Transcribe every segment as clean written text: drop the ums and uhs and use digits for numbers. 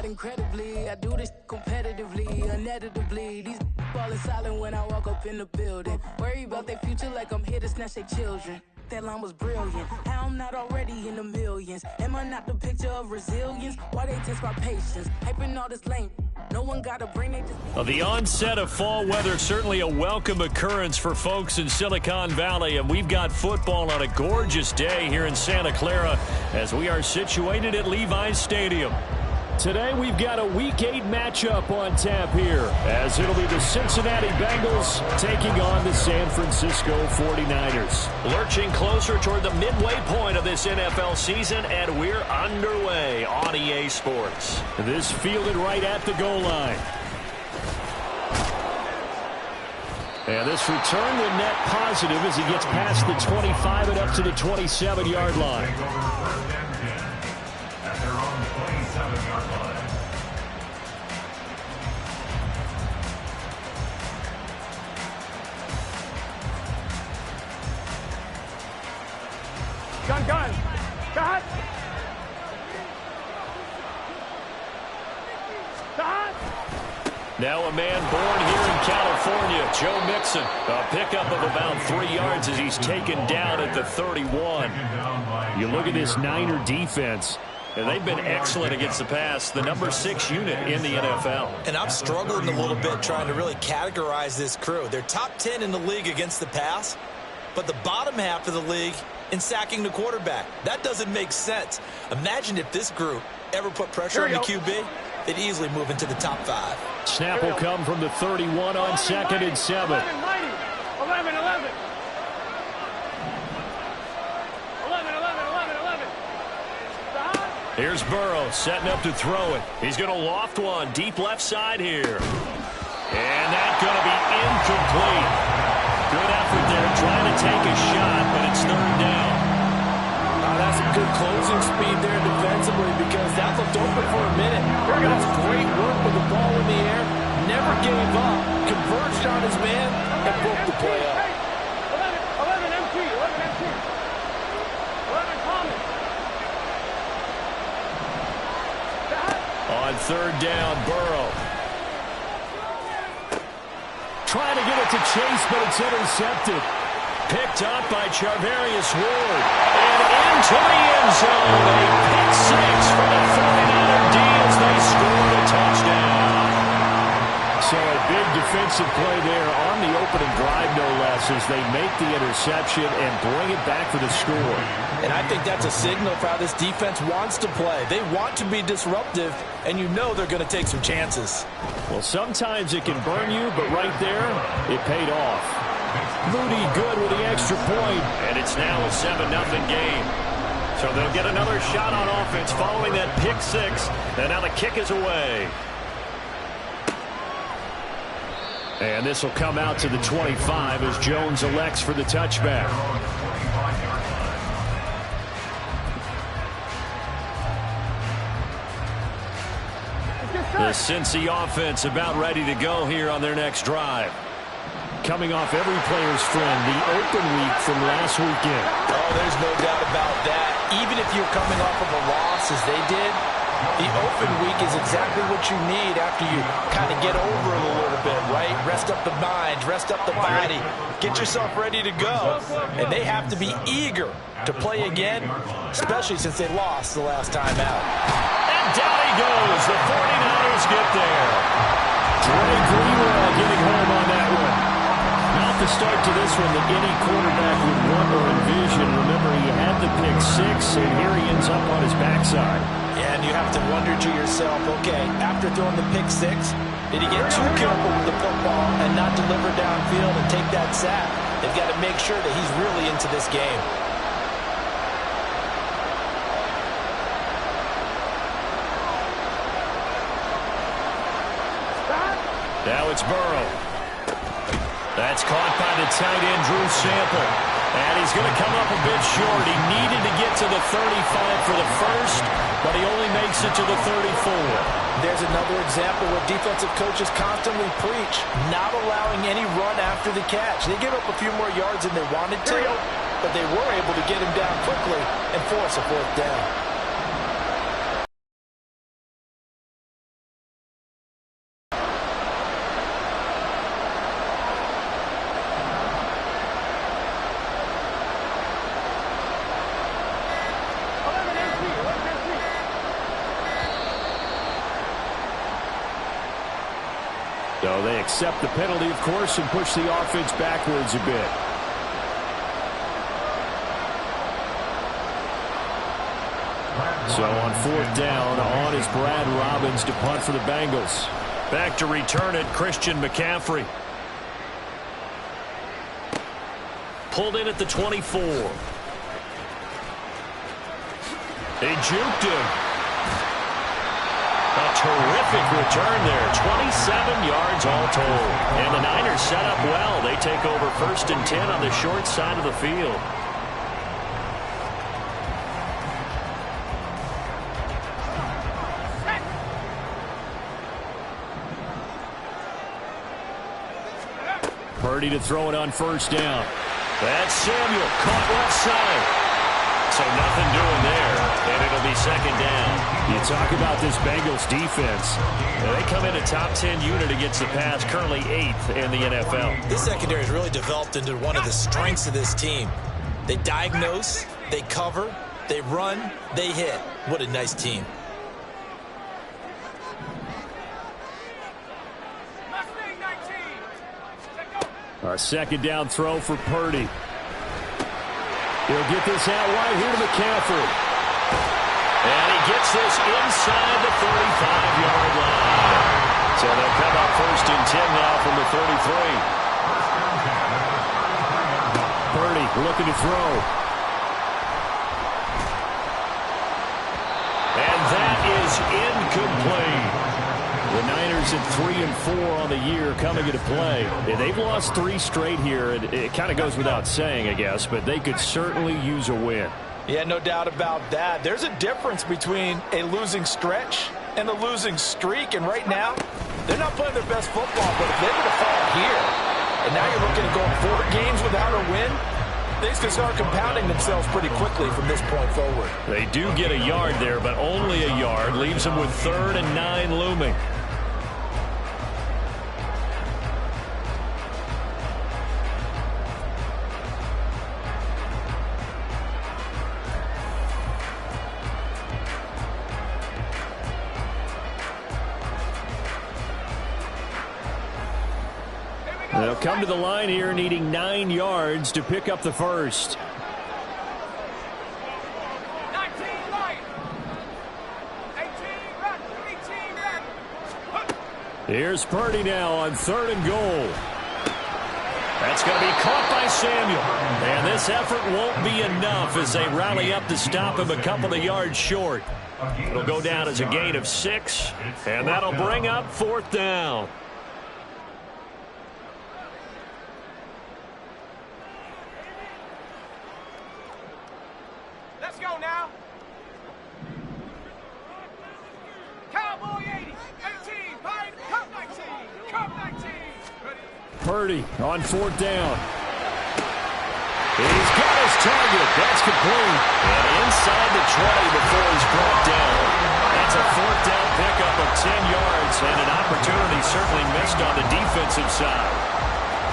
not incredibly. I do this competitively, uneditably. These falling silent when I walk up in the building. Worry about their future like I'm here to snatch their children. That line was brilliant. How I'm not already in the millions? Am I not the picture of resilience? Why they test my patience? Hyping all this lame. No one got a brain. They just... Well, the onset of fall weather, certainly a welcome occurrence for folks in Silicon Valley. And we've got football on a gorgeous day here in Santa Clara as we are situated at Levi's Stadium. Today we've got a Week 8 matchup on tap here as it'll be the Cincinnati Bengals taking on the San Francisco 49ers. Lurching closer toward the midway point of this NFL season, and we're underway on EA Sports. This fielded right at the goal line. And this return will net positive as he gets past the 25 and up to the 27-yard line. Gun. Cut. Now a man born here in California, Joe Mixon. A pickup of about 3 yards as he's taken down at the 31. You look at this Niner defense, and they've been excellent against the pass, the number 6 unit in the NFL. And I'm struggling a little bit trying to really categorize this crew. They're top 10 in the league against the pass, but the bottom half of the league in sacking the quarterback. That doesn't make sense. Imagine if this group ever put pressure on the QB, they'd easily move into the top 5. Snap will come from the 31 on 2nd and 7. 11. Here's Burrow setting up to throw it. He's going to loft one deep left side here. And that's going to be incomplete. Good effort there trying to take a shot, but it's 3rd down. That's a good closing speed there defensively because that looked open for a minute. That's great work with the ball in the air. Never gave up. Converged on his man and broke the play up. 11 MT. 11 common. On 3rd down, Burrow. Trying to get it to Chase, but it's intercepted. Picked up by Charvarius Ward. And into the end zone. A pick 6 for the 49er D as they scored a touchdown. So a big defensive play there on the opening drive, no less, as they make the interception and bring it back for the score. And I think that's a signal for how this defense wants to play. They want to be disruptive, and you know they're going to take some chances. Well, sometimes it can burn you, but right there, it paid off. Moody good with the extra point, and it's now a 7-0 game. So they'll get another shot on offense following that pick 6, and now the kick is away. And this will come out to the 25 as Jones elects for the touchback. The Cincy offense about ready to go here on their next drive. Coming off every player's friend, the open week from last weekend. Oh, there's no doubt about that. Even if you're coming off of a loss as they did, the open week is exactly what you need after you kind of get over it a little bit, right? Rest up the mind, rest up the body, get yourself ready to go. And they have to be eager to play again, especially since they lost the last time out. And down he goes. The 49ers get there. Dre Greenwell getting home on that one. Not the start to this one that any quarterback would want or envision. Remember, he had the pick 6, and here he ends up on his backside. And you have to wonder to yourself, okay, after throwing the pick 6, did he get too careful with the football and not deliver downfield and take that sack? They've got to make sure that he's really into this game. Now it's Burrow. That's caught by the tight end, Drew Sample. And he's going to come up a bit short. He needed to get to the 35 for the first, but he only makes it to the 34. There's another example where defensive coaches constantly preach, not allowing any run after the catch. They give up a few more yards than they wanted to, but they were able to get him down quickly and force a 4th down. So they accept the penalty, of course, and push the offense backwards a bit. So on 4th down, on is Brad Robbins to punt for the Bengals. Back to return it, Christian McCaffrey. Pulled in at the 24. They juked him. A terrific return there. 27 yards all told. And the Niners set up well. They take over 1st and 10 on the short side of the field. Purdy to throw it on 1st down. That's Samuel caught left side. So nothing doing there, and it'll be 2nd down. You talk about this Bengals defense. They come in a top 10 unit against the pass, currently 8th in the NFL. This secondary has really developed into one of the strengths of this team. They diagnose, they cover, they run, they hit. What a nice team. A 2nd down throw for Purdy. He'll get this out wide here to McCaffrey. And he gets this inside the 35-yard line. So they'll come up 1st and 10 now from the 33. Purdy looking to throw. And that is incomplete. The Niners at 3-4 on the year coming into play. Yeah, they've lost 3 straight here. It kind of goes without saying, I guess, but they could certainly use a win. Yeah, no doubt about that. There's a difference between a losing stretch and a losing streak, and right now, they're not playing their best football, but if they're going to fall here, and now you're looking at going 4 games without a win, things can start compounding themselves pretty quickly from this point forward. They do get a yard there, but only a yard. Leaves them with 3rd and 9 looming. They'll come to the line here needing 9 yards to pick up the first. 19 right. 18 back. 18 back. Here's Purdy now on 3rd and goal. That's going to be caught by Samuel. And this effort won't be enough as they rally up to stop him a couple of yards short. It'll go down as a gain of 6, and that'll bring up 4th down. Let's go now. Cowboy 80. 18. Pine. Cup 19. Cup 19. Ready? Purdy on 4th down. He's got his target. That's complete. And inside the 20 before he's brought down. That's a 4th down pickup of 10 yards and an opportunity certainly missed on the defensive side.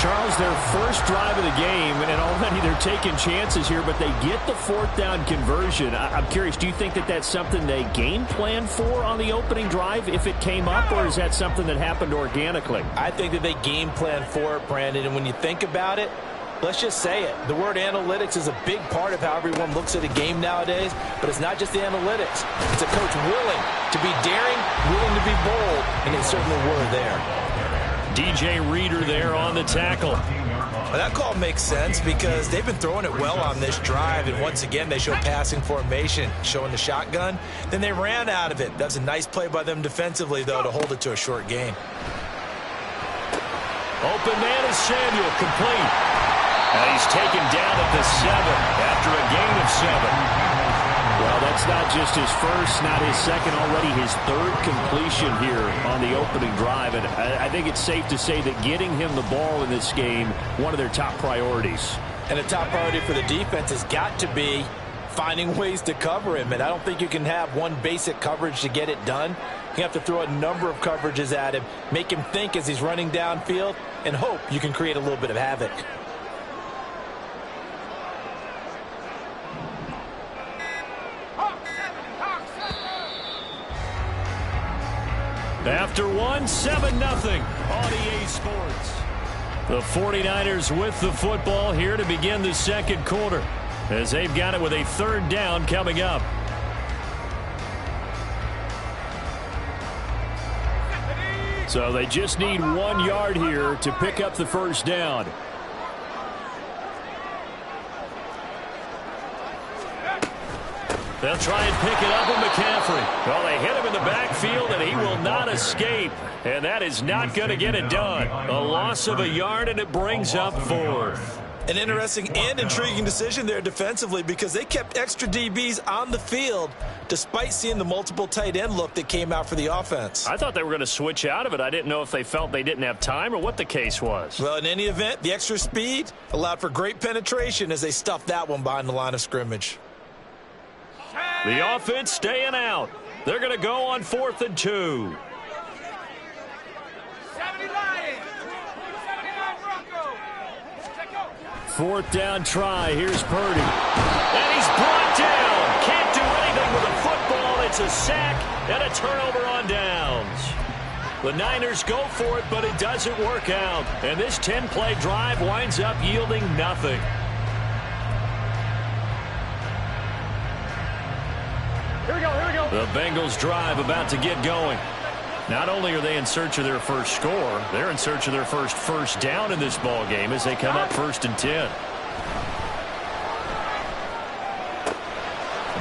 Charles, their first drive of the game, and already they're taking chances here, but they get the 4th down conversion. I'm curious, do you think that that's something they game plan for on the opening drive if it came up, or is that something that happened organically? I think that they game plan for it, Brandon, and when you think about it, let's just say it. The word analytics is a big part of how everyone looks at a game nowadays, but it's not just the analytics. It's a coach willing to be daring, willing to be bold, and they certainly were there. DJ Reader there on the tackle. Well, that call makes sense because they've been throwing it well on this drive, and once again they show passing formation, showing the shotgun. Then they ran out of it. That was a nice play by them defensively, though, to hold it to a short gain. Open man is Samuel, complete. And he's taken down at the 7 after a gain of 7. Well, that's not just his first, not his second, already his 3rd completion here on the opening drive. And I think it's safe to say that getting him the ball in this game, one of their top priorities. And a top priority for the defense has got to be finding ways to cover him. And I don't think you can have one basic coverage to get it done. You have to throw a number of coverages at him, make him think as he's running downfield, and hope you can create a little bit of havoc. After one, 7-0 on EA Sports. The 49ers with the football here to begin the second quarter, as they've got it with a third down coming up. So they just need 1 yard here to pick up the first down. They'll try and pick it up with McCaffrey. Well, they hit him in the backfield, and he will not escape. And that is not going to get it done. A loss of a yard, and it brings up fourth. An interesting and intriguing decision there defensively, because they kept extra DBs on the field despite seeing the multiple tight end look that came out for the offense. I thought they were going to switch out of it. I didn't know if they felt they didn't have time or what the case was. Well, in any event, the extra speed allowed for great penetration as they stuffed that one behind the line of scrimmage. The offense staying out. They're going to go on 4th and 2. 4th down try. Here's Purdy. And he's brought down. Can't do anything with a football. It's a sack and a turnover on downs. The Niners go for it, but it doesn't work out. And this 10-play drive winds up yielding nothing. Here we go, here we go. The Bengals drive about to get going. Not only are they in search of their first score, they're in search of their first down in this ball game as they come up 1st and 10.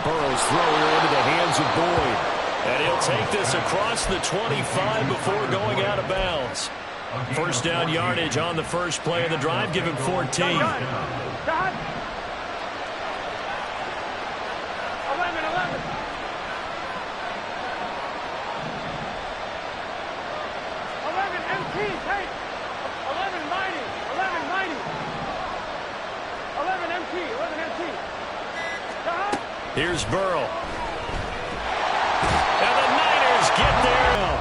Burrow's throw here into the hands of Boyd. And he'll take this across the 25 before going out of bounds. First down yardage on the first play of the drive. Give him 14. God. 11. 11 MT, hey! 11 mighty, 11 mighty. 11 MT. God. Here's Burrow. And the Niners get there.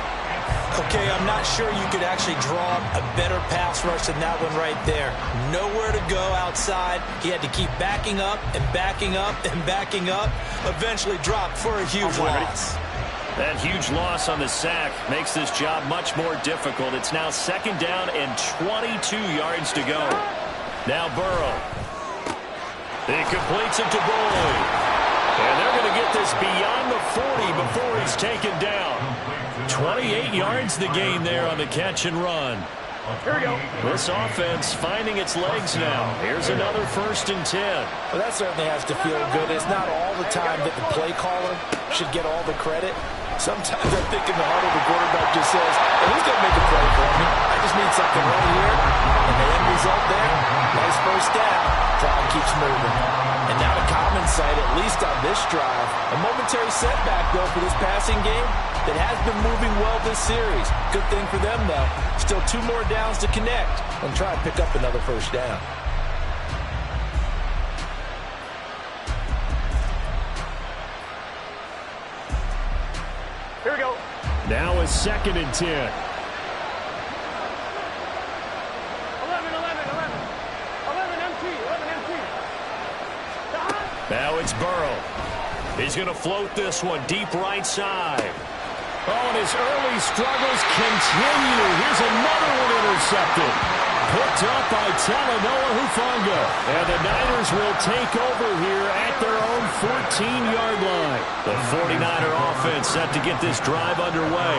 Okay, I'm not sure you could actually draw a better pass rush than that one right there. Nowhere to go outside. He had to keep backing up and backing up and backing up. Eventually dropped for a huge loss. That huge loss on the sack makes this job much more difficult. It's now 2nd down and 22 yards to go. Now Burrow. He completes it to Boyd. And they're going to get this beyond the 40 before he's taken down. 28 yards the gain there on the catch and run. Here we go. This offense finding its legs now. Here's another 1st and 10. Well, that certainly has to feel good. It's not all the time that the play caller should get all the credit. Sometimes I think in the heart of the quarterback just says, hey, who's going to make a play for me? I just need something right here. And the end result there, nice first down. Drive keeps moving. And now to common sight, at least on this drive. A momentary setback, though, for this passing game that has been moving well this series. Good thing for them, though. Still 2 more downs to connect and try and pick up another first down. Here we go. Now a 2nd and 10. 11. MT. Now it's Burrow. He's going to float this one deep right side. Oh, and his early struggles continue. Here's another one intercepted. Picked up by Talanoa Hufanga. And the Niners will take over here at their own 14-yard line. The 49er offense set to get this drive underway.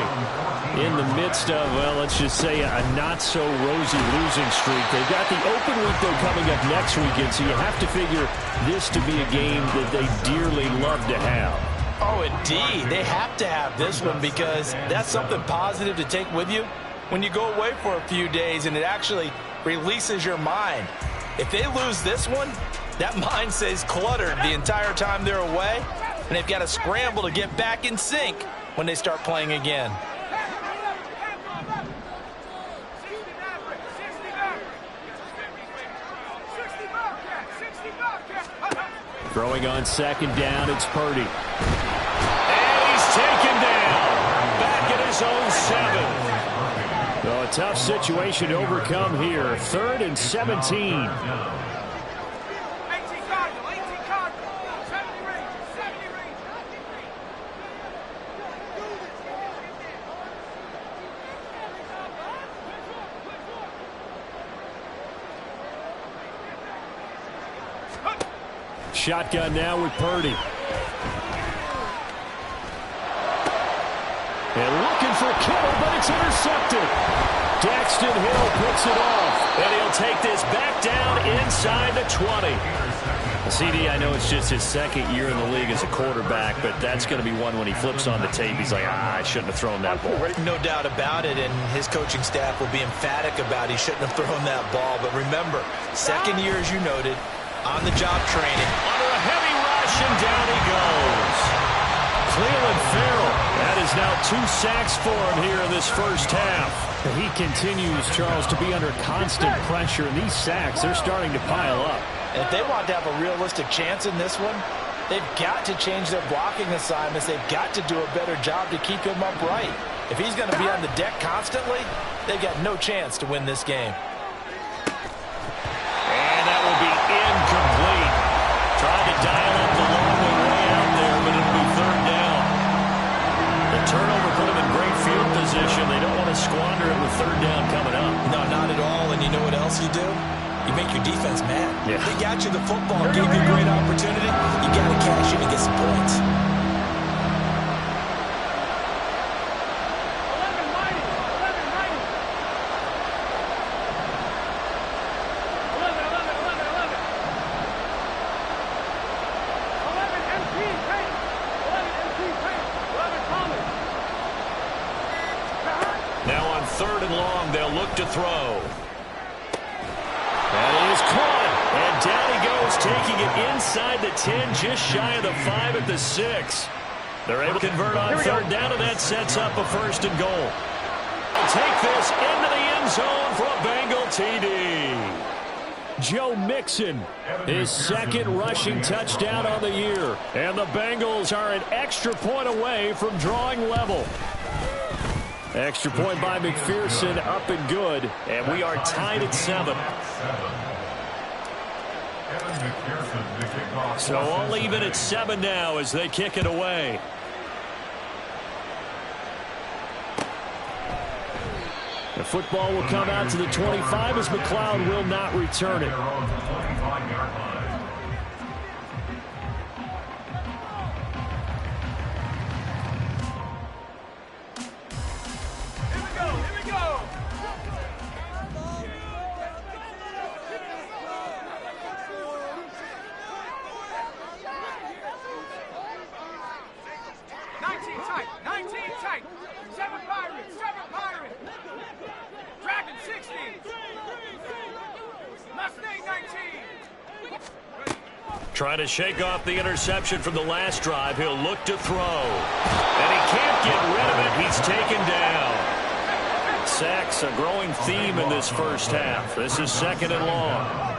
In the midst of, well, let's just say a not-so-rosy losing streak. They've got the open week, though, coming up next weekend, so you have to figure this to be a game that they dearly love to have. Oh, indeed. They have to have this one because that's something positive to take with you when you go away for a few days, and it actually releases your mind. If they lose this one, that mind stays cluttered the entire time they're away, and they've got to scramble to get back in sync when they start playing again. Throwing on 2nd down, it's Purdy. And he's taken down. Back at his own 7. So a tough situation to overcome here. 3rd and 17. shotgun now with Purdy. And looking for Kittle, but it's intercepted. Daxton Hill picks it off. And he'll take this back down inside the 20. CD, I know it's just his second year in the league as a quarterback, but that's going to be one when he flips on the tape. He's like, I shouldn't have thrown that ball. No doubt about it, and his coaching staff will be emphatic about he shouldn't have thrown that ball. But remember, second year, as you noted, on-the-job training. Under a heavy rush, and down he goes. Cleveland Farrell. That is now 2 sacks for him here in this first half. He continues, Charles, to be under constant pressure, and these sacks, they're starting to pile up. And if they want to have a realistic chance in this one, they've got to change their blocking assignments. They've got to do a better job to keep him upright. If he's going to be on the deck constantly, they've got no chance to win this game. And that will be incomplete. Trying to dial up the long way out there, but it'll be third down. The turnover put them in great field position. They don't want to squander it with third down coming up. No, not at all. And you know what else you do? You make your defense mad. Yeah. They got you the football, gave you a great opportunity. You got to cash in and get some points. 3rd and long, they'll look to throw. That is caught. And down he goes, taking it inside the 10, just shy of the 5 at the 6. They're able to convert on 3rd down, and that sets up a 1st and goal. Take this into the end zone for a Bengal TD. Joe Mixon, his 2nd rushing touchdown on the year. And the Bengals are an extra point away from drawing level. Extra point by McPherson, up and good. And we are tied at 7. So all even at 7 now as they kick it away. The football will come out to the 25 as McLeod will not return it. Trying to shake off the interception from the last drive. He'll look to throw. And he can't get rid of it. He's taken down. Sacks, a growing theme in this first half. This is 2nd and long.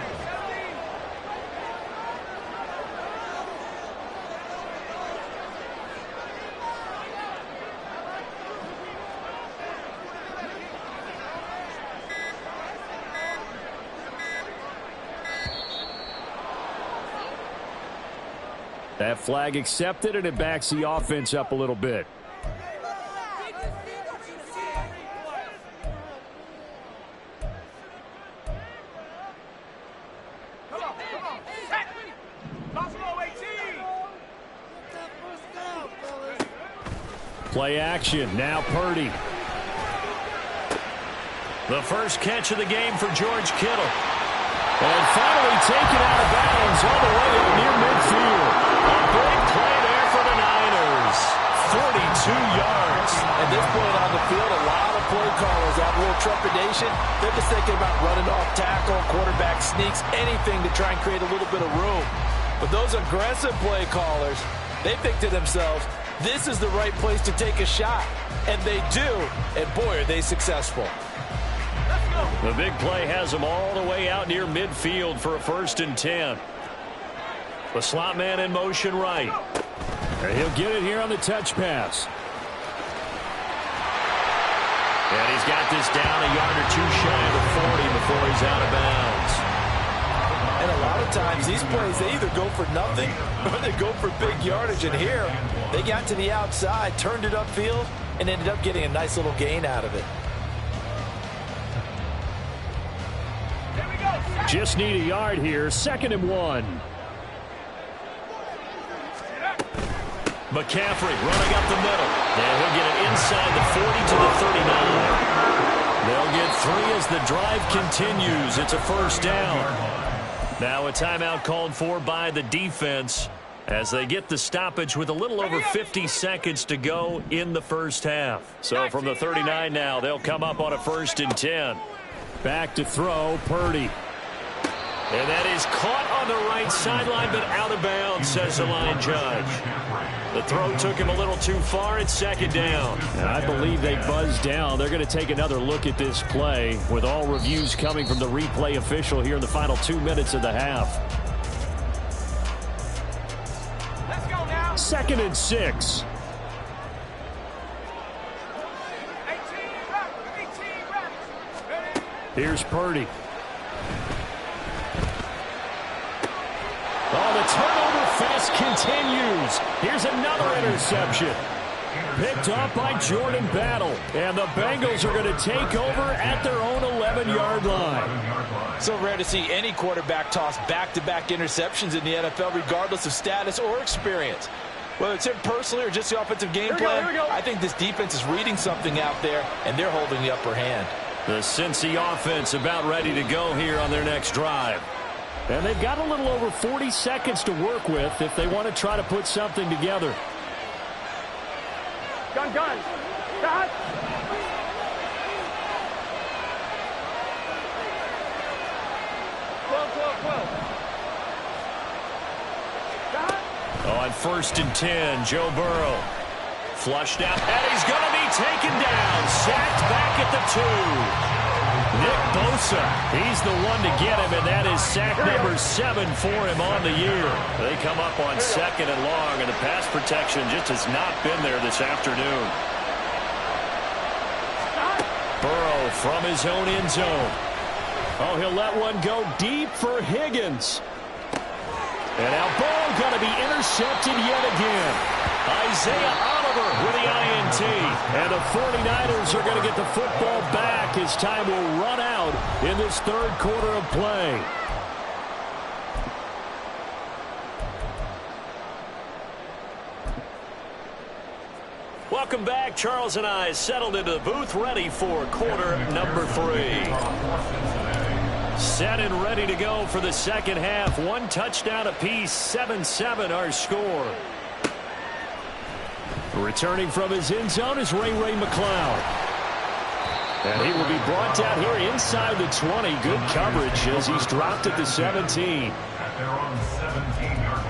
That flag accepted, and it backs the offense up a little bit. Play action. Now Purdy. The first catch of the game for George Kittle. And finally taken out of bounds all the way up near midfield. A big play there for the Niners. 42 yards. At this point on the field, a lot of play callers have a little trepidation. They're just thinking about running off tackle, quarterback sneaks, anything to try and create a little bit of room. But those aggressive play callers, they think to themselves, this is the right place to take a shot. And they do, and boy, are they successful. The big play has them all the way out near midfield for a 1st and 10. The slot man in motion right. And he'll get it here on the touch pass. And he's got this down a yard or 2 shy of the 40 before he's out of bounds. And a lot of times these plays, they either go for nothing or they go for big yardage. And here, they got to the outside, turned it upfield, and ended up getting a nice little gain out of it. Just need a yard here. 2nd and 1. McCaffrey running up the middle. And he'll get it inside the 40 to the 39. They'll get 3 as the drive continues. It's a first down. Now a timeout called for by the defense as they get the stoppage with a little over 50 seconds to go in the first half. So from the 39 now, they'll come up on a 1st and 10. Back to throw, Purdy. And that is caught on the right sideline, but out of bounds, says the line judge. The throw took him a little too far. It's 2nd down. And I believe they buzzed down. They're going to take another look at this play with all reviews coming from the replay official here in the final 2 minutes of the half. Let's go now. 2nd and 6. 18 reps. Here's Purdy. Oh, the turnover fest continues. Here's another interception. Picked off by Jordan Battle. And the Bengals are going to take over at their own 11-yard line. So rare to see any quarterback toss back-to-back interceptions in the NFL, regardless of status or experience. Whether it's him personally or just the offensive game plan, I think this defense is reading something out there, and they're holding the upper hand. The Cincy offense about ready to go here on their next drive. And they've got a little over 40 seconds to work with if they want to try to put something together. Gun. Cut. On 1st and 10, Joe Burrow. Flushed out, and he's going to be taken down. Sacked back at the 2. Nick Bosa, he's the one to get him, and that is sack number 7 for him on the year. They come up on 2nd and long, and the pass protection just has not been there this afternoon. Burrow from his own end zone. Oh, he'll let one go deep for Higgins. And now ball going to be intercepted yet again. Isaiah Oliver with the INT. And the 49ers are going to get the football back as time will run out in this 3rd quarter of play. Welcome back. Charles and I settled into the booth ready for quarter number 3. Set and ready to go for the 2nd half. 1 touchdown apiece, 7-7 our score. Returning from his end zone is Ray McCloud. And he will be brought down here inside the 20. Good coverage as he's dropped at the 17. At their own 17-yard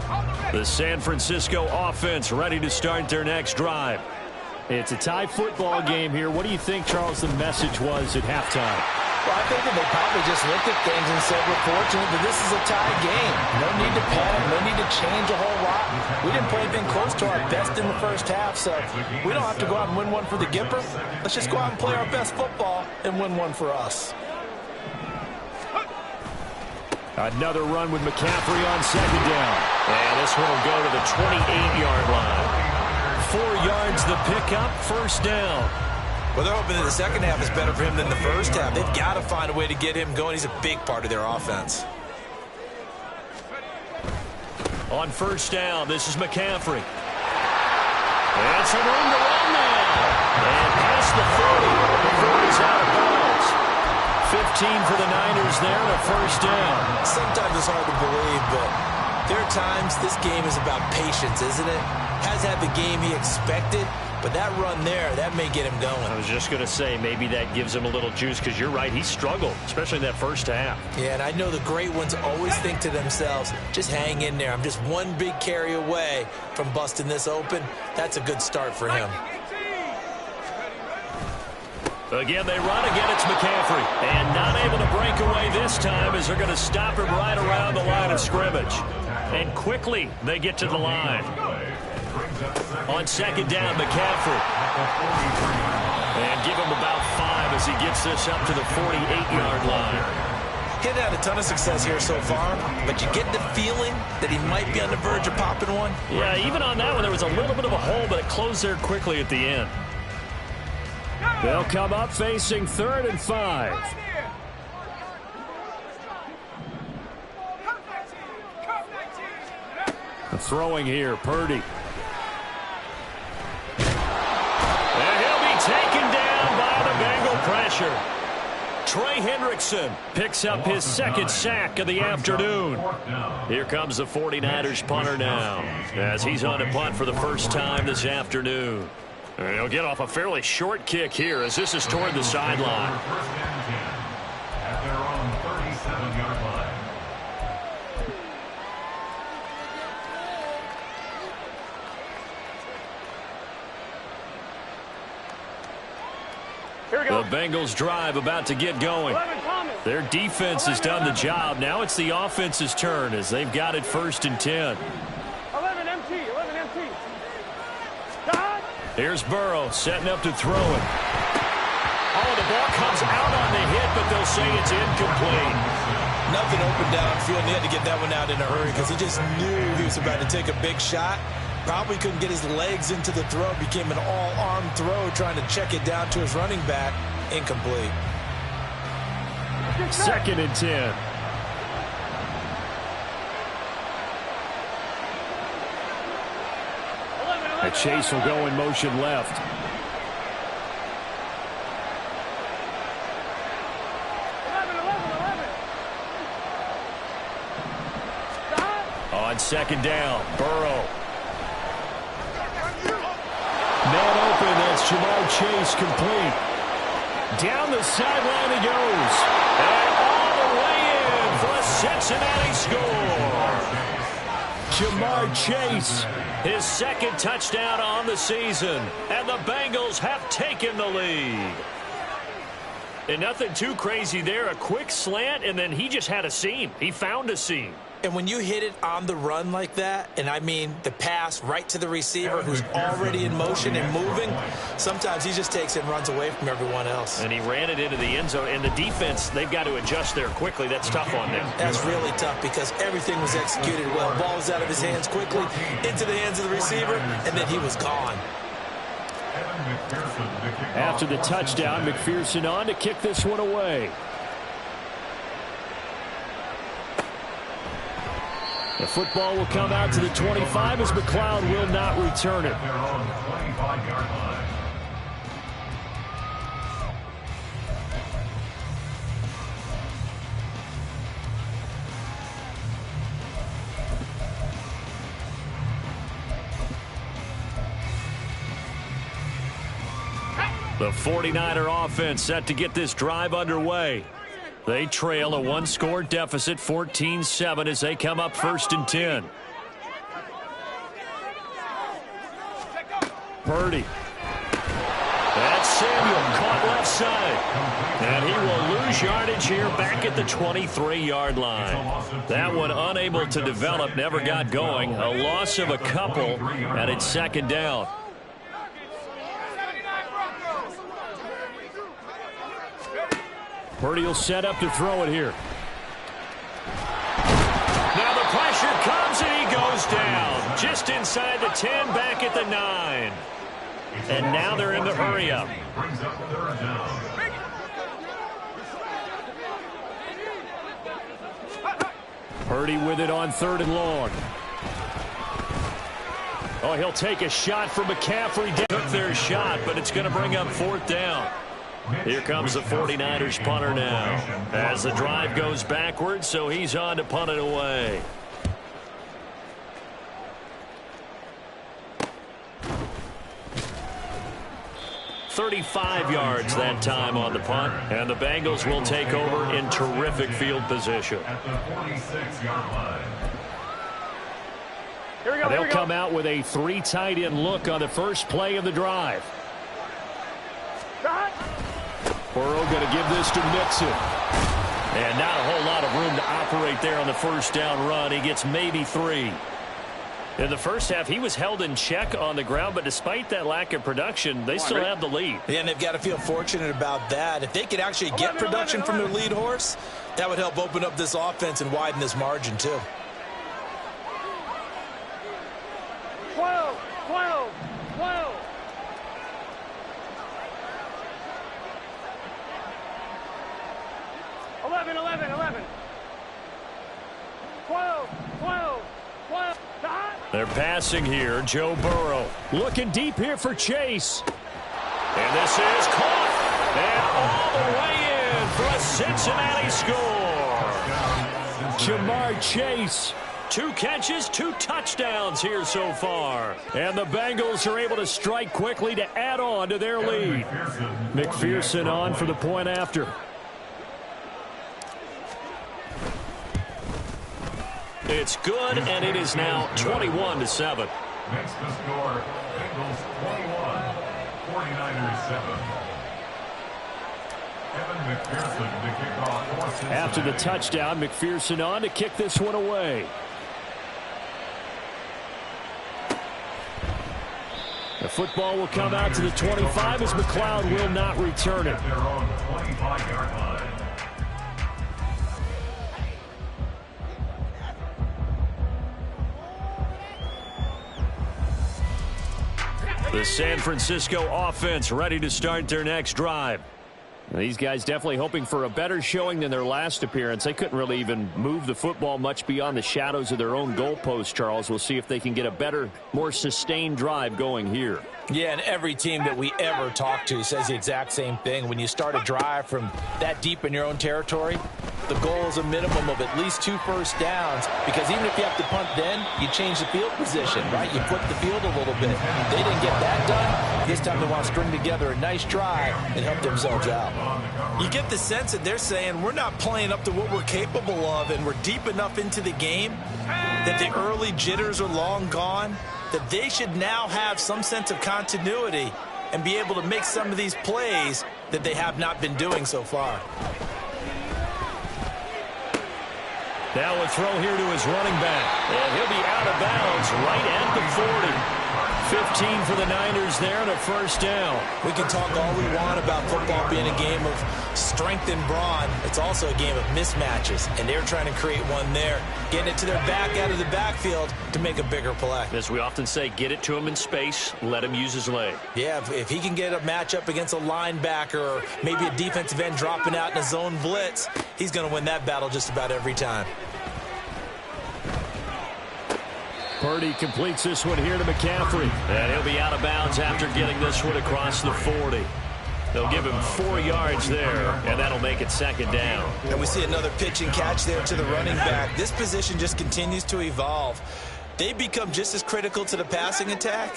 line. The San Francisco offense ready to start their next drive. It's a tie football game here. What do you think, Charles, the message was at halftime? Well, I think that they probably just looked at things and said, we're fortunate that this is a tie game. No need to panic, no need to change a whole lot. We didn't play anything close to our best in the first half, so we don't have to go out and win one for the Gipper. Let's just go out and play our best football and win one for us. Another run with McCaffrey on 2nd down. And this one will go to the 28-yard line. 4 yards the pickup, 1st down. Well, they're hoping that the 2nd half is better for him than the first half. They've got to find a way to get him going. He's a big part of their offense. On 1st down, this is McCaffrey. And some room to run now. And past the 40 before he's out of bounds. 15 for the Niners there and a 1st down. Sometimes it's hard to believe, but there are times this game is about patience, isn't it? Has had the game he expected, but that run there, that may get him going. I was just going to say, maybe that gives him a little juice, because you're right, he struggled, especially in that first half. Yeah, and I know the great ones always think to themselves, just hang in there. I'm just one big carry away from busting this open. That's a good start for him. Again, they run. Again, it's McCaffrey. And not able to break away this time as they're going to stop him right around the line of scrimmage. And quickly, they get to the line. On 2nd down, McCaffrey. And give him about 5 as he gets this up to the 48-yard line. He's had a ton of success here so far, but you get the feeling that he might be on the verge of popping one. Yeah, even on that one, there was a little bit of a hole, but it closed there quickly at the end. They'll come up facing 3rd and 5. Throwing here, Purdy. And he'll be taken down by the Bengal pressure. Trey Hendrickson picks up his second sack of the afternoon. Here comes the 49ers punter now as he's on to punt for the first time this afternoon. And he'll get off a fairly short kick here as this is toward the sideline. At their own 37-yard line. The Bengals drive about to get going. Their defense has done the job. Now it's the offense's turn as they've got it 1st and 10. 11 MT. Here's Burrow setting up to throw it. Oh, the ball comes out on the hit, but they'll say it's incomplete. Nothing open downfield. He had to get that one out in a hurry because he just knew he was about to take a big shot. Probably couldn't get his legs into the throw. Became an all-arm throw trying to check it down to his running back. Incomplete. 2nd and 10. And Chase will go in motion left. On 2nd down, Burrow. Man open, that's Jamar Chase complete. Down the sideline he goes. And all the way in for a Cincinnati score. Jamar Chase, his 2nd touchdown on the season. And the Bengals have taken the lead. And nothing too crazy there. A quick slant, and then he just had a seam. He found a seam. And when you hit it on the run like that, and I mean the pass right to the receiver who's already in motion and moving, sometimes he just takes it and runs away from everyone else. And he ran it into the end zone. And the defense, they've got to adjust there quickly. That's tough on them. That's really tough because everything was executed well. Ball was out of his hands quickly, into the hands of the receiver, and then he was gone. After the touchdown, McPherson on to kick this one away. The football will come out to the 25 as McLeod will not return it. Their own 25-yard line. The 49er offense set to get this drive underway. They trail a one-score deficit, 14-7, as they come up 1st and 10. Purdy. That's Samuel caught left side. And he will lose yardage here back at the 23-yard line. That one unable to develop, never got going. A loss of a couple, and it's 2nd down. Purdy will set up to throw it here. Now the pressure comes and he goes down. Just inside the 10, back at the 9. And now they're in the hurry up. Brings up 3rd down. Purdy with it on 3rd and long. Oh, he'll take a shot from McCaffrey. Took their shot, but it's going to bring up 4th down. Here comes the 49ers punter now as the drive goes backwards, so he's on to punt it away. $35 yards that time on the punt, and the Bengals will take over in terrific field position. At the 46-yard line. They'll come out with a 3 tight end look on the first play of the drive. Burrow going to give this to Mixon. And not a whole lot of room to operate there on the 1st down run. He gets maybe 3. In the first half, he was held in check on the ground, but despite that lack of production, they still have the lead. Yeah, and they've got to feel fortunate about that. If they could actually get production from their lead horse, that would help open up this offense and widen this margin too. 12. 11. 12. 12. 12. They're passing here. Joe Burrow looking deep here for Chase. And this is caught. And all the way in for a Cincinnati score. Jamar Chase. 2 catches, 2 touchdowns here so far. And the Bengals are able to strike quickly to add on to their lead. McPherson on for the point after. It's good, and it is now 21-7. Next to score, Bengals 21, 49ers 7. Evan McPherson to kick off for Cincinnati. After the touchdown, McPherson on to kick this one away. The football will come out to the 25 as McLeod will not return it. At their own 25-yard line. The San Francisco offense ready to start their next drive. These guys definitely hoping for a better showing than their last appearance. They couldn't really even move the football much beyond the shadows of their own goalpost, Charles. We'll see if they can get a better, more sustained drive going here. Yeah, and every team that we ever talk to says the exact same thing. When you start a drive from that deep in your own territory, the goal is a minimum of at least 2 first downs, because even if you have to punt then, you change the field position, right? You flip the field a little bit. They didn't get that done. This time they want to string together a nice drive and help themselves out. You get the sense that they're saying we're not playing up to what we're capable of, and we're deep enough into the game that the early jitters are long gone, that they should now have some sense of continuity and be able to make some of these plays that they have not been doing so far. Now a throw here to his running back. And he'll be out of bounds right at the 40. 15 for the Niners there and a first down. We can talk all we want about football being a game of strength and brawn. It's also a game of mismatches, and they're trying to create one there, getting it to their back out of the backfield to make a bigger play. As we often say, get it to him in space, let him use his leg. Yeah, if he can get a matchup against a linebacker or maybe a defensive end dropping out in a zone blitz, he's going to win that battle just about every time. Purdy completes this one here to McCaffrey. And he'll be out of bounds after getting this one across the 40. They'll give him 4 yards there, and that'll make it second down. And we see another pitch and catch there to the running back. This position just continues to evolve. They become just as critical to the passing attack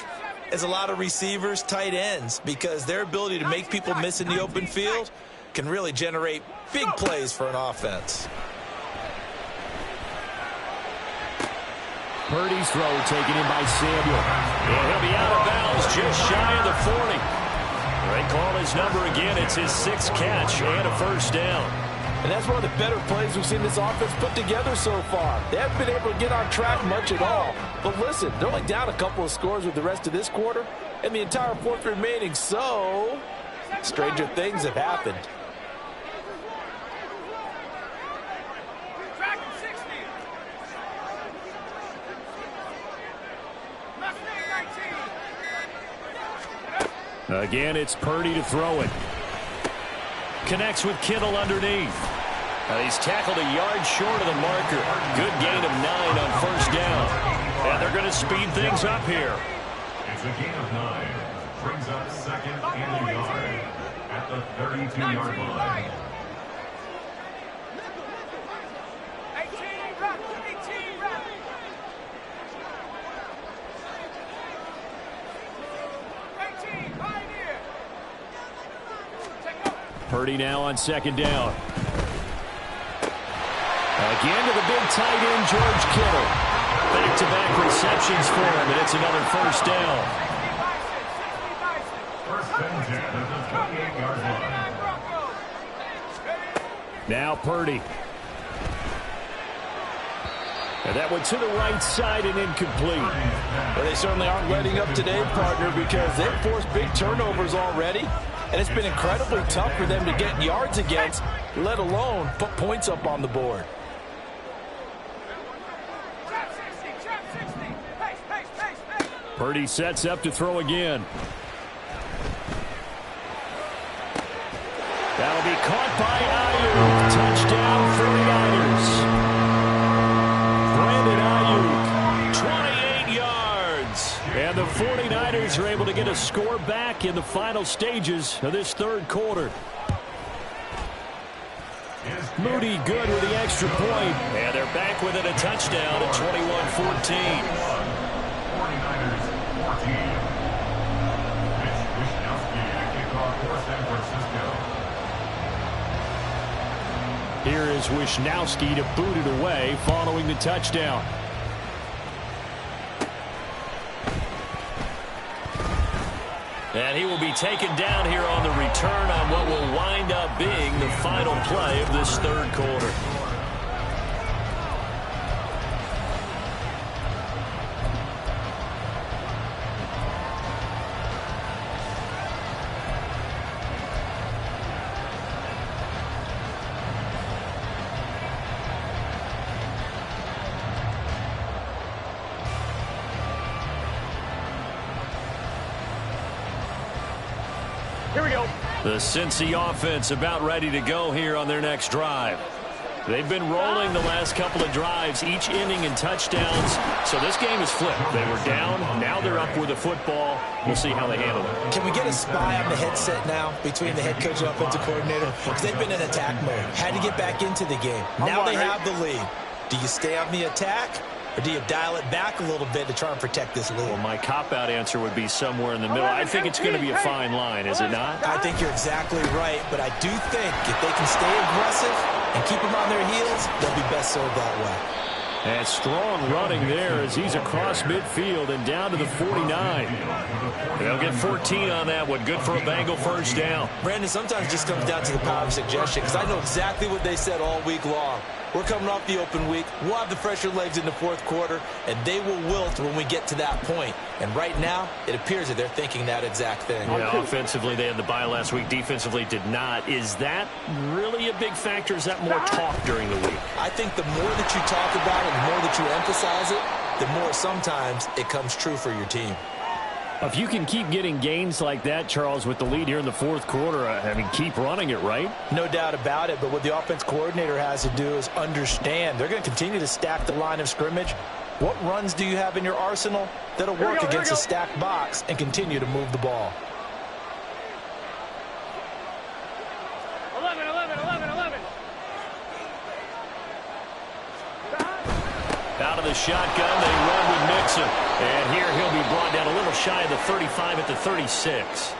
as a lot of receivers, tight ends, because their ability to make people miss in the open field can really generate big plays for an offense. Purdy's throw taken in by Samuel. And he'll be out of bounds just shy of the 40. They call his number again. It's his 6th catch and a first down. And that's one of the better plays we've seen this offense put together so far. They haven't been able to get on track much at all. But listen, they're only down a couple of scores with the rest of this quarter and the entire 4th remaining. So, stranger things have happened. Again, it's Purdy to throw it. Connects with Kittle underneath. He's tackled a yard short of the marker. Good gain of 9 on first down. And they're going to speed things up here. It's a gain of 9. Brings up second and a yard at the 32-yard line. 18 run. Purdy now on second down. Again to the big tight end, George Kittle. Back-to-back receptions for him, and it's another first down. First and 10 at the 28-yard line. Now Purdy. And that one to the right side and incomplete. Well, they certainly aren't letting up today, partner, because they've forced big turnovers already. And it's been incredibly tough for them to get yards against, let alone put points up on the board. Purdy sets up to throw again. That'll be caught by Ayuk. Touchdown 49ers. Brandon Ayuk, 28 49ers are able to get a score back in the final stages of this third quarter. Moody good with the extra point. And they're back within a touchdown at 21-14. 49ers 14. Wishnowski to kick off for San Francisco. Here is Wishnowski to boot it away following the touchdown. And he will be taken down here on the return on what will wind up being the final play of this third quarter. Here we go. The Cincy offense about ready to go here on their next drive. They've been rolling the last couple of drives, each inning in touchdowns. So this game is flipped. They were down. Now they're up with the football. We'll see how they handle it. Can we get a spy on the headset now between the head coach and offensive coordinator? Because they've been in attack mode. Had to get back into the game. Now they have the lead. Do you stay on the attack? Or do you dial it back a little bit to try and protect this lead? Well, my cop-out answer would be somewhere in the middle. I think it's going to be a fine line, is it not? I think you're exactly right, but I do think if they can stay aggressive and keep them on their heels, they'll be best served that way. And strong running there as he's across midfield and down to the 49. They'll get 14 on that one. Good for a Bengal first down. Brandon, sometimes it just comes down to the power of suggestion, because I know exactly what they said all week long. We're coming off the open week. We'll have the fresher legs in the fourth quarter, and they will wilt when we get to that point. And right now, it appears that they're thinking that exact thing. Yeah, offensively, they had the bye last week. Defensively, did not. Is that really a big factor? Is that more talk during the week? I think the more that you talk about it, the more that you emphasize it, the more sometimes it comes true for your team. If you can keep getting gains like that, Charles, with the lead here in the fourth quarter, I mean, keep running it, right? No doubt about it, but what the offense coordinator has to do is understand they're going to continue to stack the line of scrimmage. What runs do you have in your arsenal that'll work against a stacked box and continue to move the ball? 11. Out of the shotgun, they run with Mixon. And here he'll be brought down a little shy of the 35 at the 36.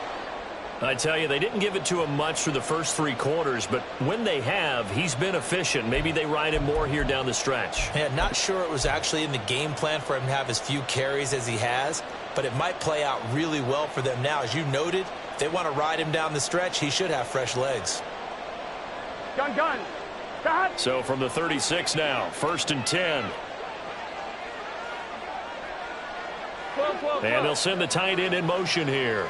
I tell you, they didn't give it to him much through the first three quarters, but when they have, he's been efficient. Maybe they ride him more here down the stretch. Yeah, not sure it was actually in the game plan for him to have as few carries as he has, but it might play out really well for them now. As you noted, if they want to ride him down the stretch, he should have fresh legs. Gun. So from the 36 now, 1st and 10. And they'll send the tight end in motion here.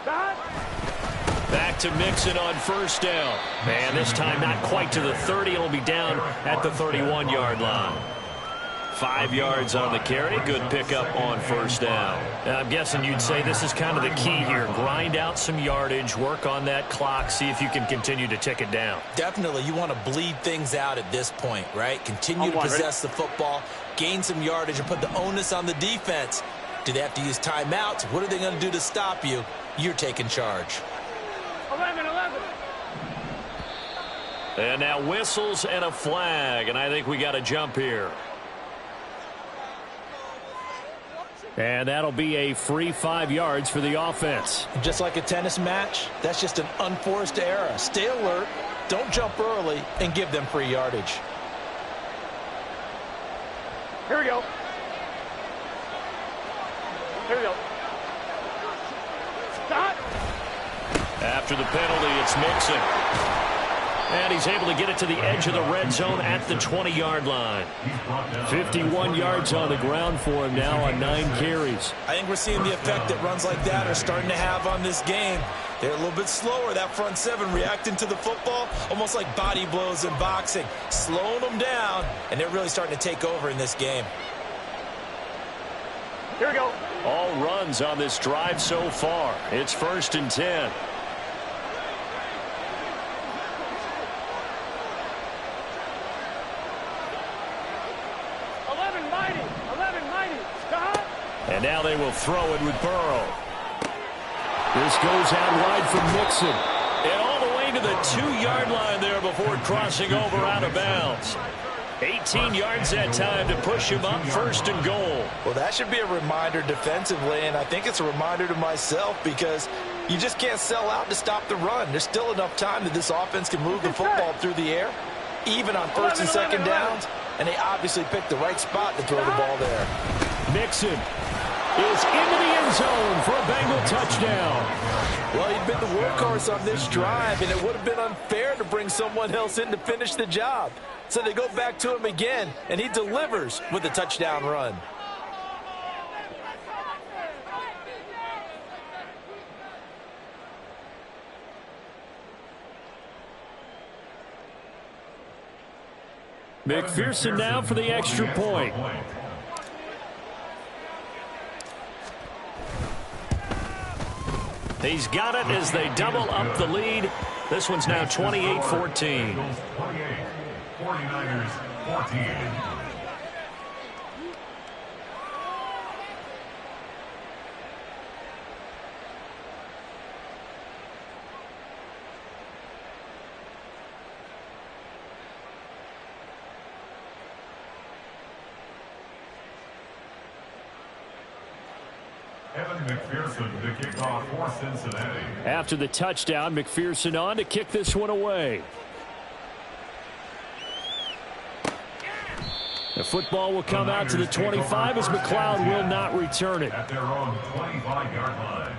Back to Mixon on first down. And this time not quite to the 30. It'll be down at the 31-yard line. 5 yards on the carry. Good pickup on first down. I'm guessing you'd say this is kind of the key here. Grind out some yardage, work on that clock, see if you can continue to tick it down. Definitely. You want to bleed things out at this point, right? Continue to possess the football, gain some yardage, and put the onus on the defense. Do they have to use timeouts? What are they going to do to stop you? You're taking charge. 11. And now whistles and a flag, and I think we got a jump here. And that'll be a free 5 yards for the offense. Just like a tennis match, that's just an unforced error. Stay alert, don't jump early, and give them free yardage. Here we go. After the penalty, it's Mixon. And he's able to get it to the edge of the red zone at the 20-yard line. 51 yards on the ground for him now on 9 carries. I think we're seeing the effect that runs like that are starting to have on this game. They're a little bit slower, that front seven, reacting to the football, almost like body blows in boxing, slowing them down, and they're really starting to take over in this game. Here we go. All runs on this drive so far. It's 1st and 10. And now they will throw it with Burrow. This goes out wide from Mixon. And all the way to the 2-yard line there before crossing over out of bounds. 18 yards that time to push him up, 1st and goal. Well, that should be a reminder defensively, and I think it's a reminder to myself because you just can't sell out to stop the run. There's still enough time that this offense can move the football through the air, even on 1st and 2nd downs, and they obviously picked the right spot to throw the ball there. Mixon is into the end zone for a Bengal touchdown. Well, he'd been the workhorse on this drive, and it would have been unfair to bring someone else in to finish the job. So they go back to him again, and he delivers with a touchdown run. McPherson now for the extra point. He's got it as they double up the lead. This one's now 28-14. 49ers 14. Evan McPherson to kick off for Cincinnati. After the touchdown, McPherson on to kick this one away. The football will come out to the 25 as McLeod will not return it. At their own 25-yard line.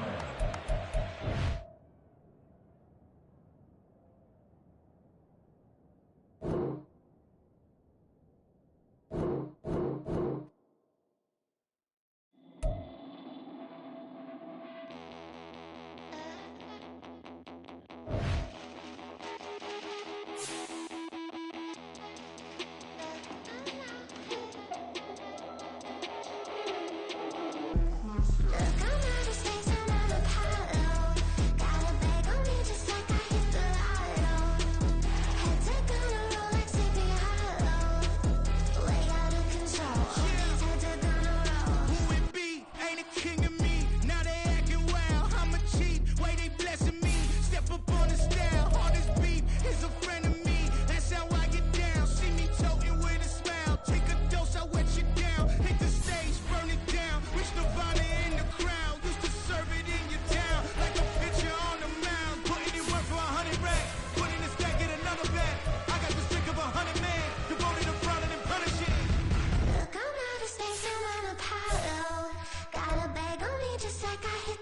Just like I hit